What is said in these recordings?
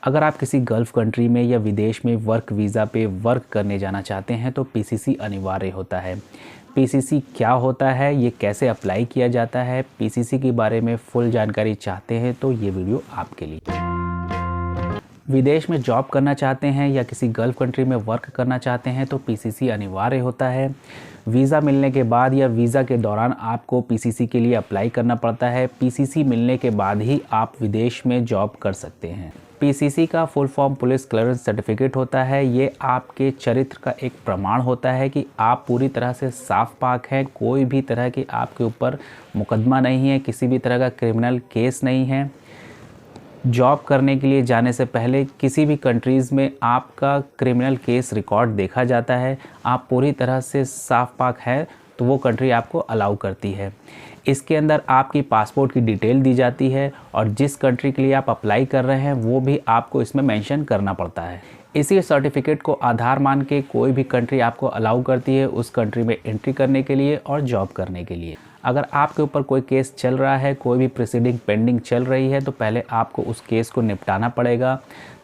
अगर आप किसी गल्फ़ कंट्री में या विदेश में वर्क वीज़ा पे वर्क करने जाना चाहते हैं तो पीसीसी अनिवार्य होता है। पीसीसी क्या होता है, ये कैसे अप्लाई किया जाता है, पीसीसी के बारे में फुल जानकारी चाहते हैं तो ये वीडियो आपके लिए। विदेश में जॉब करना चाहते हैं या किसी गल्फ़ कंट्री में वर्क करना चाहते हैं तो पीसीसी अनिवार्य होता है। वीज़ा मिलने के बाद या वीज़ा के दौरान आपको पीसीसी के लिए अप्लाई करना पड़ता है। पीसीसी मिलने के बाद ही आप विदेश में जॉब कर सकते हैं। पीसीसी का full form police clearance certificate होता है। ये आपके चरित्र का एक प्रमाण होता है कि आप पूरी तरह से साफ पाक हैं, कोई भी तरह की आपके ऊपर मुकदमा नहीं है, किसी भी तरह का क्रिमिनल केस नहीं है। जॉब करने के लिए जाने से पहले किसी भी कंट्रीज़ में आपका क्रिमिनल केस रिकॉर्ड देखा जाता है। आप पूरी तरह से साफ पाक है तो वो कंट्री आपको अलाउ करती है। इसके अंदर आपकी पासपोर्ट की डिटेल दी जाती है और जिस कंट्री के लिए आप अप्लाई कर रहे हैं वो भी आपको इसमें मेंशन करना पड़ता है। इसी सर्टिफिकेट को आधार मान के कोई भी कंट्री आपको अलाउ करती है उस कंट्री में एंट्री करने के लिए और जॉब करने के लिए। अगर आपके ऊपर कोई केस चल रहा है, कोई भी प्रोसीडिंग पेंडिंग चल रही है तो पहले आपको उस केस को निपटाना पड़ेगा,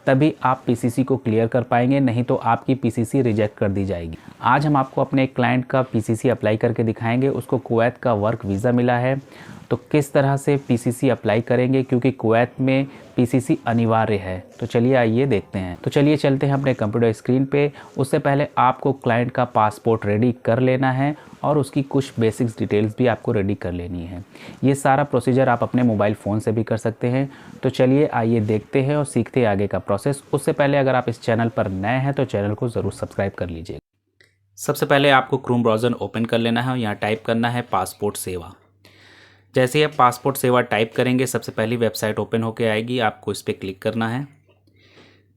तभी आप पीसीसी को क्लियर कर पाएंगे, नहीं तो आपकी पीसीसी रिजेक्ट कर दी जाएगी। आज हम आपको अपने एक क्लाइंट का पीसीसी अप्लाई करके दिखाएंगे। उसको कुवैत का वर्क वीज़ा मिला है, तो किस तरह से पीसीसी अप्लाई करेंगे, क्योंकि कुवैत में पीसीसी अनिवार्य है। तो चलिए आइए देखते हैं। तो चलिए चलते हैं अपने कंप्यूटर स्क्रीन पे। उससे पहले आपको क्लाइंट का पासपोर्ट रेडी कर लेना है और उसकी कुछ बेसिक्स डिटेल्स भी आपको रेडी कर लेनी है। ये सारा प्रोसीजर आप अपने मोबाइल फ़ोन से भी कर सकते हैं। तो चलिए आइए देखते हैं और सीखते हैं आगे का प्रोसेस। उससे पहले अगर आप इस चैनल पर नए हैं तो चैनल को ज़रूर सब्सक्राइब कर लीजिए। सबसे पहले आपको क्रोम ब्राउज़र ओपन कर लेना है और यहाँ टाइप करना है पासपोर्ट सेवा। जैसे ही आप पासपोर्ट सेवा टाइप करेंगे सबसे पहली वेबसाइट ओपन होकर आएगी, आपको इस पर क्लिक करना है।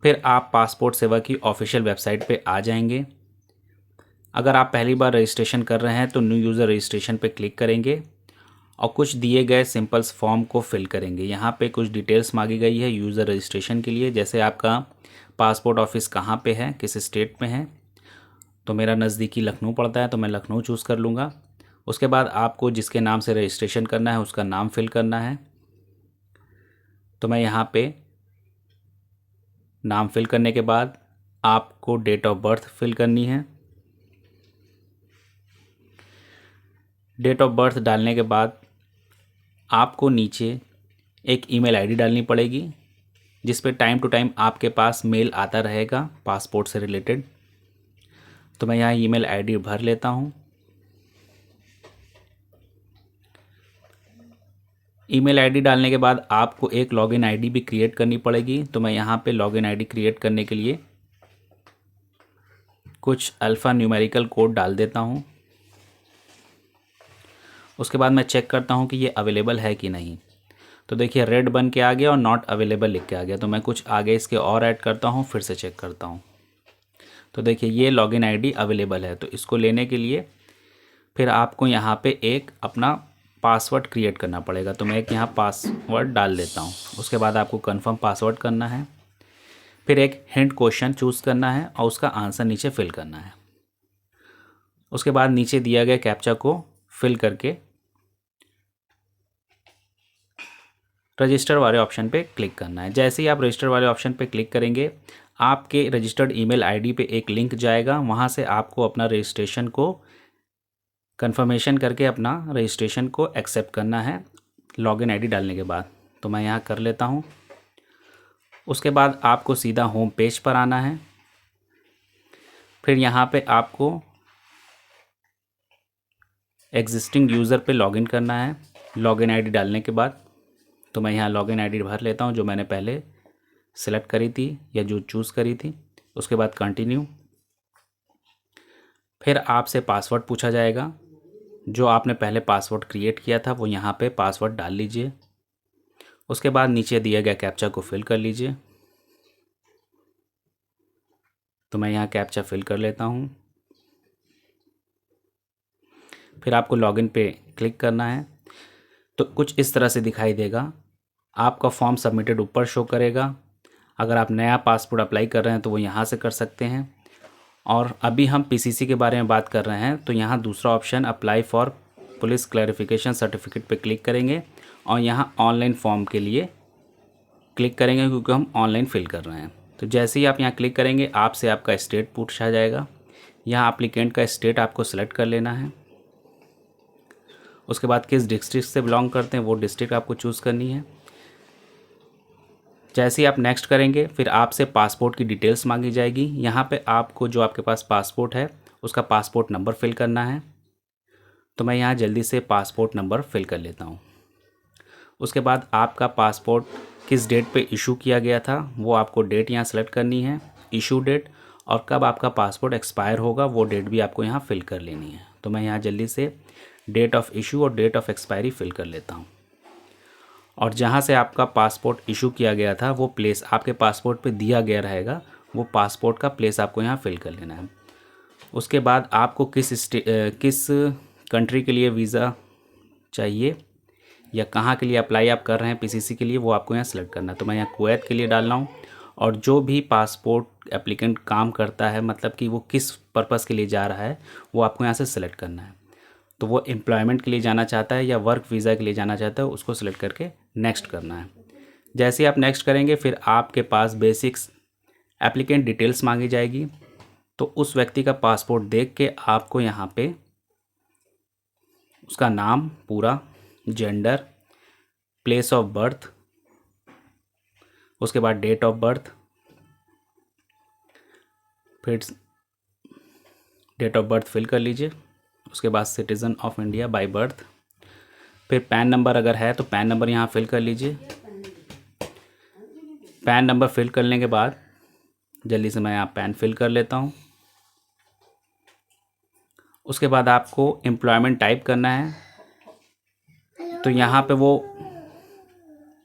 फिर आप पासपोर्ट सेवा की ऑफिशियल वेबसाइट पे आ जाएंगे। अगर आप पहली बार रजिस्ट्रेशन कर रहे हैं तो न्यू यूज़र रजिस्ट्रेशन पे क्लिक करेंगे और कुछ दिए गए सिंपल्स फॉर्म को फिल करेंगे। यहाँ पे कुछ डिटेल्स मांगी गई है यूज़र रजिस्ट्रेशन के लिए, जैसे आपका पासपोर्ट ऑफिस कहाँ पे है, किस स्टेट में है। तो मेरा नज़दीकी लखनऊ पड़ता है तो मैं लखनऊ चूज़ कर लूँगा। उसके बाद आपको जिसके नाम से रजिस्ट्रेशन करना है उसका नाम फिल करना है। तो मैं यहाँ पे नाम फिल करने के बाद आपको डेट ऑफ बर्थ फिल करनी है। डेट ऑफ बर्थ डालने के बाद आपको नीचे एक ईमेल आईडी डालनी पड़ेगी जिस पे टाइम टू टाइम आपके पास मेल आता रहेगा पासपोर्ट से रिलेटेड। तो मैं यहाँ ईमेल आईडी भर लेता हूँ। ईमेल आईडी डालने के बाद आपको एक लॉगिन आईडी भी क्रिएट करनी पड़ेगी। तो मैं यहाँ पे लॉगिन आईडी क्रिएट करने के लिए कुछ अल्फ़ा न्यूमेरिकल कोड डाल देता हूँ। उसके बाद मैं चेक करता हूँ कि ये अवेलेबल है कि नहीं। तो देखिए रेड बन के आ गया और नॉट अवेलेबल लिख के आ गया। तो मैं कुछ आगे इसके और ऐड करता हूँ, फिर से चेक करता हूँ। तो देखिए ये लॉगिन आईडी अवेलेबल है। तो इसको लेने के लिए फिर आपको यहाँ पे एक अपना पासवर्ड क्रिएट करना पड़ेगा। तो मैं एक यहाँ पासवर्ड डाल देता हूँ। उसके बाद आपको कंफर्म पासवर्ड करना है। फिर एक हिंट क्वेश्चन चूज़ करना है और उसका आंसर नीचे फिल करना है। उसके बाद नीचे दिया गया कैप्चा को फिल करके रजिस्टर वाले ऑप्शन पे क्लिक करना है। जैसे ही आप रजिस्टर वाले ऑप्शन पे क्लिक करेंगे आपके रजिस्टर्ड ईमेल आईडी पे एक लिंक जाएगा, वहाँ से आपको अपना रजिस्ट्रेशन को कंफर्मेशन करके अपना रजिस्ट्रेशन को एक्सेप्ट करना है लॉगिन आईडी डालने के बाद। तो मैं यहाँ कर लेता हूँ। उसके बाद आपको सीधा होम पेज पर आना है। फिर यहाँ पे आपको एग्जिस्टिंग यूज़र पे लॉगिन करना है लॉगिन आईडी डालने के बाद। तो मैं यहाँ लॉगिन आईडी भर लेता हूँ जो मैंने पहले सेलेक्ट करी थी या जो चूज़ करी थी। उसके बाद कंटिन्यू। फिर आपसे पासवर्ड पूछा जाएगा। जो आपने पहले पासवर्ड क्रिएट किया था वो यहाँ पे पासवर्ड डाल लीजिए। उसके बाद नीचे दिया गया कैप्चा को फिल कर लीजिए। तो मैं यहाँ कैप्चा फिल कर लेता हूँ। फिर आपको लॉगिन पे क्लिक करना है। तो कुछ इस तरह से दिखाई देगा। आपका फॉर्म सबमिटेड ऊपर शो करेगा। अगर आप नया पासपोर्ट अप्लाई कर रहे हैं तो वो यहाँ से कर सकते हैं। और अभी हम पीसीसी के बारे में बात कर रहे हैं तो यहाँ दूसरा option apply for police clarification certificate पे क्लिक करेंगे और यहाँ ऑनलाइन फॉर्म के लिए क्लिक करेंगे क्योंकि हम ऑनलाइन फिल कर रहे हैं। तो जैसे ही आप यहाँ क्लिक करेंगे आपसे आपका स्टेट पूछा जाएगा। यहाँ एप्लीकेंट का स्टेट आपको सेलेक्ट कर लेना है। उसके बाद किस डिस्ट्रिक्ट से बिलोंग करते हैं वो डिस्ट्रिक्ट आपको चूज़ करनी है। जैसे ही आप नेक्स्ट करेंगे फिर आपसे पासपोर्ट की डिटेल्स मांगी जाएगी। यहाँ पे आपको जो आपके पास पासपोर्ट है उसका पासपोर्ट नंबर फिल करना है। तो मैं यहाँ जल्दी से पासपोर्ट नंबर फिल कर लेता हूँ। उसके बाद आपका पासपोर्ट किस डेट पे इशू किया गया था वो आपको डेट यहाँ सेलेक्ट करनी है, इशू डेट, और कब आपका पासपोर्ट एक्सपायर होगा वो डेट भी आपको यहाँ फिल कर लेनी है। तो मैं यहाँ जल्दी से डेट ऑफ इशू और डेट ऑफ एक्सपायरी फिल कर लेता हूँ। और जहाँ से आपका पासपोर्ट इशू किया गया था वो प्लेस आपके पासपोर्ट पे दिया गया रहेगा, वो पासपोर्ट का प्लेस आपको यहाँ फिल कर लेना है। उसके बाद आपको किस कंट्री के लिए वीज़ा चाहिए या कहाँ के लिए अप्लाई आप कर रहे हैं पीसीसी के लिए वो आपको यहाँ सेलेक्ट करना है। तो मैं यहाँ कुवैत के लिए डाल रहा हूँ। और जो भी पासपोर्ट एप्लीकेंट काम करता है, मतलब कि वो किस पर्पज़ के लिए जा रहा है, वो आपको यहाँ से सेलेक्ट करना है। तो वो एम्प्लॉयमेंट के लिए जाना चाहता है या वर्क वीज़ा के लिए जाना चाहता है, उसको सिलेक्ट करके नेक्स्ट करना है। जैसे ही आप नेक्स्ट करेंगे फिर आपके पास बेसिक्स एप्लीकेंट डिटेल्स मांगी जाएगी। तो उस व्यक्ति का पासपोर्ट देख के आपको यहाँ पे उसका नाम पूरा, जेंडर, प्लेस ऑफ बर्थ, उसके बाद डेट ऑफ बर्थ, फिर डेट ऑफ बर्थ फिल कर लीजिए। उसके बाद citizen of India by birth, फिर पैन नंबर अगर है तो पैन नंबर यहाँ फिल कर लीजिए। पैन नंबर फिल करने के बाद जल्दी से मैं यहाँ पैन फिल कर लेता हूँ। उसके बाद आपको एम्प्लॉयमेंट टाइप करना है। तो यहाँ पे वो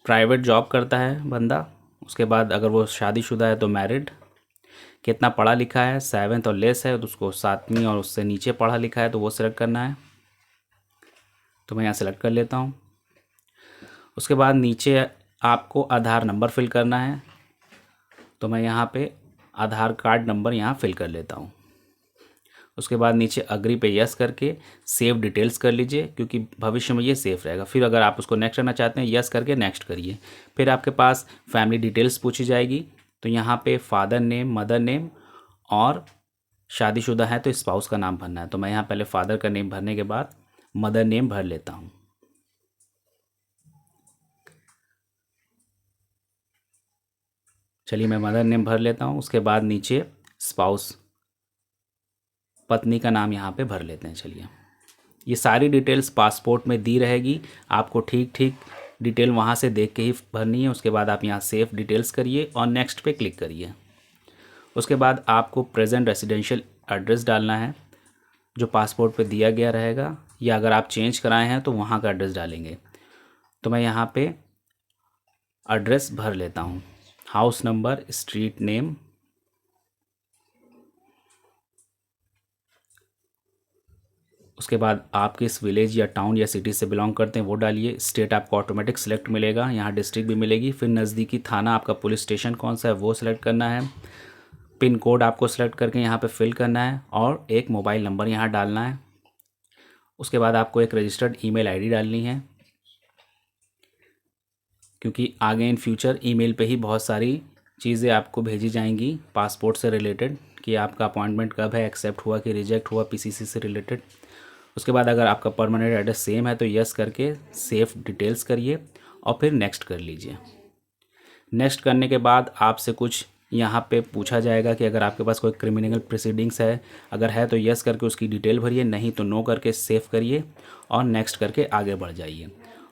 प्राइवेट जॉब करता है बंदा। उसके बाद अगर वो शादीशुदा है तो मैरिड, कितना पढ़ा लिखा है, 7th और लेस है तो उसको 7वीं और उससे नीचे पढ़ा लिखा है तो वो सिलेक्ट करना है। तो मैं यहाँ सेलेक्ट कर लेता हूँ। उसके बाद नीचे आपको आधार नंबर फिल करना है। तो मैं यहाँ पे आधार कार्ड नंबर यहाँ फिल कर लेता हूँ। उसके बाद नीचे अग्री पे यस करके सेव डिटेल्स कर लीजिए क्योंकि भविष्य में ये सेफ रहेगा। फिर अगर आप उसको नेक्स्ट करना चाहते हैं यस करके नेक्स्ट करिए। फिर आपके पास फैमिली डिटेल्स पूछी जाएगी। तो यहाँ पे फादर नेम, मदर नेम, और शादीशुदा है तो स्पाउस का नाम भरना है। तो मैं यहाँ पहले फादर का नेम भरने के बाद मदर नेम भर लेता हूँ। चलिए मैं मदर नेम भर लेता हूँ। उसके बाद नीचे स्पाउस, पत्नी का नाम यहाँ पे भर लेते हैं। चलिए ये सारी डिटेल्स पासपोर्ट में दी रहेगी, आपको ठीक ठीक डिटेल वहाँ से देख के ही भरनी है। उसके बाद आप यहाँ सेव डिटेल्स करिए और नेक्स्ट पे क्लिक करिए। उसके बाद आपको प्रेजेंट रेसिडेंशियल एड्रेस डालना है जो पासपोर्ट पे दिया गया रहेगा, या अगर आप चेंज कराए हैं तो वहाँ का एड्रेस डालेंगे। तो मैं यहाँ पे एड्रेस भर लेता हूँ, हाउस नंबर, स्ट्रीट नेम, उसके बाद आप किस विलेज या टाउन या सिटी से बिलोंग करते हैं वो डालिए। स्टेट आपको ऑटोमेटिक सिलेक्ट मिलेगा, यहाँ डिस्ट्रिक्ट भी मिलेगी। फिर नज़दीकी थाना आपका पुलिस स्टेशन कौन सा है वो सिलेक्ट करना है। पिन कोड आपको सिलेक्ट करके यहाँ पे फिल करना है और एक मोबाइल नंबर यहाँ डालना है। उसके बाद आपको एक रजिस्टर्ड ईमेल आईडी डालनी है क्योंकि आगे इन फ्यूचर ईमेल पे ही बहुत सारी चीज़ें आपको भेजी जाएंगी पासपोर्ट से रिलेटेड कि आपका अपॉइंटमेंट कब है, एक्सेप्ट हुआ कि रिजेक्ट हुआ पीसीसी से रिलेटेड। उसके बाद अगर आपका परमानेंट एड्रेस सेम है तो यस करके सेफ डिटेल्स करिए और फिर नेक्स्ट कर लीजिए। नेक्स्ट करने के बाद आपसे कुछ यहाँ पे पूछा जाएगा कि अगर आपके पास कोई क्रिमिनल प्रोसीडिंग्स है, अगर है तो यस करके उसकी डिटेल भरिए, नहीं तो नो करके सेव करिए और नेक्स्ट करके आगे बढ़ जाइए।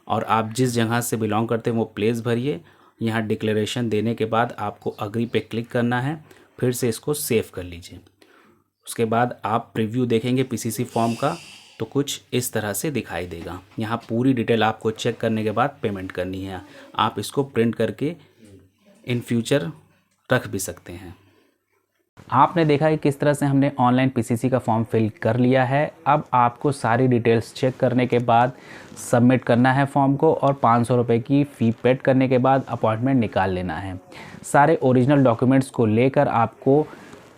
और आप जिस जगह से बिलोंग करते हैं वो प्लेस भरिए। यहाँ डिक्लेरेशन देने के बाद आपको अग्री पे क्लिक करना है, फिर से इसको सेव कर लीजिए। उसके बाद आप प्रीव्यू देखेंगे पीसीसी फॉर्म का तो कुछ इस तरह से दिखाई देगा। यहाँ पूरी डिटेल आपको चेक करने के बाद पेमेंट करनी है। आप इसको प्रिंट करके इन फ्यूचर रख भी सकते हैं। आपने देखा कि किस तरह से हमने ऑनलाइन पीसीसी का फॉर्म फिल कर लिया है। अब आपको सारी डिटेल्स चेक करने के बाद सबमिट करना है फॉर्म को और 500 रुपये की फ़ी पेड करने के बाद अपॉइंटमेंट निकाल लेना है। सारे ओरिजिनल डॉक्यूमेंट्स को लेकर आपको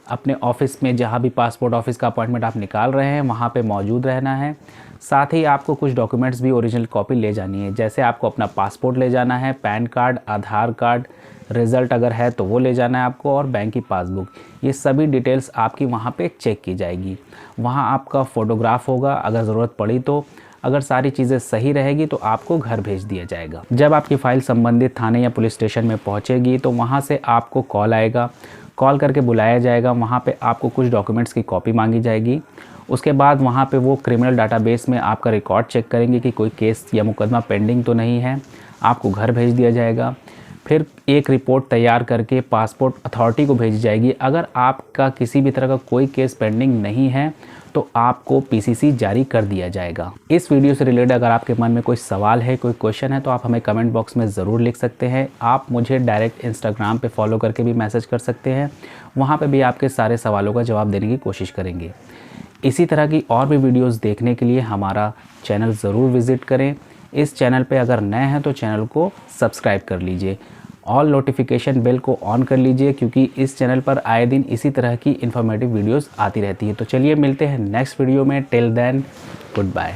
अपने ऑफिस में जहाँ भी पासपोर्ट ऑफिस का अपॉइंटमेंट आप निकाल रहे हैं वहाँ पे मौजूद रहना है। साथ ही आपको कुछ डॉक्यूमेंट्स भी ओरिजिनल कॉपी ले जानी है, जैसे आपको अपना पासपोर्ट ले जाना है, पैन कार्ड, आधार कार्ड, रिज़ल्ट अगर है तो वो ले जाना है आपको, और बैंक की पासबुक। ये सभी डिटेल्स आपकी वहाँ पे चेक की जाएगी। वहाँ आपका फ़ोटोग्राफ होगा अगर ज़रूरत पड़ी तो। अगर सारी चीज़ें सही रहेगी तो आपको घर भेज दिया जाएगा। जब आपकी फ़ाइल संबंधित थाने या पुलिस स्टेशन में पहुँचेगी तो वहाँ से आपको कॉल आएगा, कॉल करके बुलाया जाएगा। वहाँ पे आपको कुछ डॉक्यूमेंट्स की कॉपी मांगी जाएगी। उसके बाद वहाँ पे वो क्रिमिनल डाटाबेस में आपका रिकॉर्ड चेक करेंगे कि कोई केस या मुकदमा पेंडिंग तो नहीं है। आपको घर भेज दिया जाएगा। फिर एक रिपोर्ट तैयार करके पासपोर्ट अथॉरिटी को भेजी जाएगी। अगर आपका किसी भी तरह का कोई केस पेंडिंग नहीं है तो आपको पीसीसी जारी कर दिया जाएगा। इस वीडियो से रिलेटेड अगर आपके मन में कोई सवाल है, कोई क्वेश्चन है, तो आप हमें कमेंट बॉक्स में ज़रूर लिख सकते हैं। आप मुझे डायरेक्ट इंस्टाग्राम पे फॉलो करके भी मैसेज कर सकते हैं। वहाँ पे भी आपके सारे सवालों का जवाब देने की कोशिश करेंगे। इसी तरह की और भी वीडियोज़ देखने के लिए हमारा चैनल ज़रूर विज़िट करें। इस चैनल पे अगर नए हैं तो चैनल को सब्सक्राइब कर लीजिए। ऑल नोटिफिकेशन बेल को ऑन कर लीजिए, क्योंकि इस चैनल पर आए दिन इसी तरह की इन्फॉर्मेटिव वीडियोस आती रहती है। तो चलिए मिलते हैं नेक्स्ट वीडियो में। Till then, good bye.